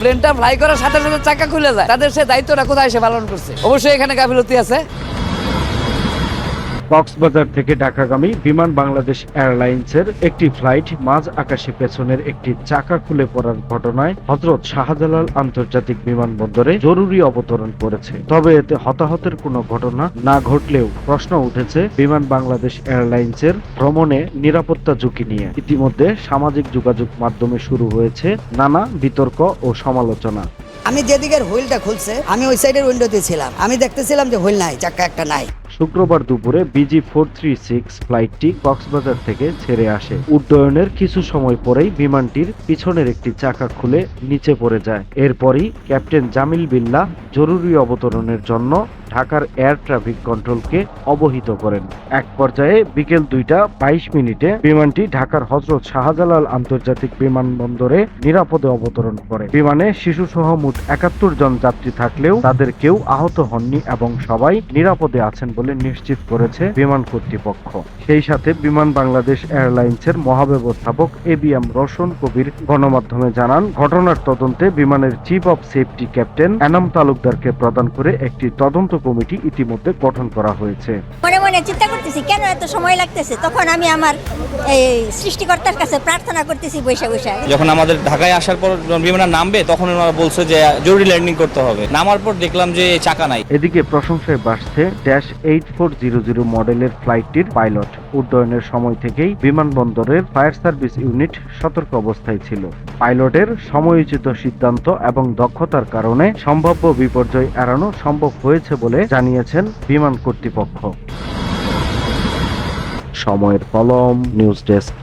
প্লেনটা ফ্লাই করার সাথে সাথে চাকা খুলে যায়, তাদের সে দায়িত্বটা কোথায় এসে পালন করছে? অবশ্যই এখানে গাফিলতি আছে। কক্সবাজার থেকে ঢাকাগামী বিমান বাংলাদেশ এয়ারলাইন্সের একটি ফ্লাইট মাঝ আকাশে পেছনের একটি চাকা খুলে পড়ার ঘটনায় হযরত শাহজালাল আন্তর্জাতিক বিমানবন্দরে জরুরি অবতরণ করেছে। তবে এতে হতাহতের কোনো ঘটনা না ঘটলেও প্রশ্ন উঠেছে বিমান বাংলাদেশ এয়ারলাইন্সের ভ্রমণে নিরাপত্তা ঝুঁকি নিয়ে। ইতিমধ্যে সামাজিক যোগাযোগ মাধ্যমে শুরু হয়েছে নানা বিতর্ক ও সমালোচনা। আমি যেদিকের হুইলটা খুলছে আমি ওই সাইডের উইন্ডোতে ছিলাম, আমি দেখতেছিলাম যে হুইল নাই, চাকা একটা নাই। শুক্রবার দুপুরে BG436 ফ্লাইটটি কক্সবাজার থেকে ছেড়ে আসে। উড্ডয়নের কিছু সময় পরেই বিমানটির পিছনের একটি চাকা খুলে নিচে পড়ে যায়। এরপরই ক্যাপ্টেন জামিল বিল্লাহ জরুরি অবতরণের জন্য ঢাকার এয়ার ট্রাফিক কন্ট্রোলকে অবহিত করেন। এক পর্যায়ে বিকেল 2:22 বিমানটি ঢাকার হযরত শাহজালাল আন্তর্জাতিক বিমানবন্দরে নিরাপদে অবতরণ করে। বিমানে শিশুসহ মোট 71 জন যাত্রী থাকলেও তাদের কেউ আহত হননি এবং সবাই নিরাপদে আছেন বলে নিশ্চিত করেছে বিমান কর্তৃপক্ষ। সেই সাথে বিমান বাংলাদেশ এয়ারলাইন্সের মহাব্যবস্থাপক ABM রোশন কবির গণমাধ্যমে জানান, ঘটনার তদন্তে বিমানের chief of safety captain Enam তালুকদারকে প্রদান করে একটি তদন্ত কমিটি ইতিমধ্যে গঠন করা হয়েছে। মনে মনে চিন্তা করতেছি কেন এত সময় লাগতেছে, তখন আমি আমার এই সৃষ্টিকর্তার কাছে প্রার্থনা করতেছি বৈশা বৈশা। যখন আমাদের ঢাকায় আসার পর বিমানটা নামবে তখন ওনারা বলছে যে জরুরি ল্যান্ডিং করতে হবে। নামার পর দেখলাম যে চাকা নাই। এদিকে প্রশংসায় বাসছে -8400 মডেলের ফ্লাইটটির পাইলট। উড্ডয়নের সময় থেকেই বিমানবন্দরের ফায়ার সার্ভিস ইউনিট সতর্ক অবস্থায় ছিল। পাইলটের সময়োচিত সিদ্ধান্ত এবং দক্ষতার কারণে সম্ভাব্য বিপর্যয় এড়ানো সম্ভব হয়েছে বলে জানিয়েছেন বিমান কর্তৃপক্ষ। সময়ের কলম, নিউজ ডেস্ক।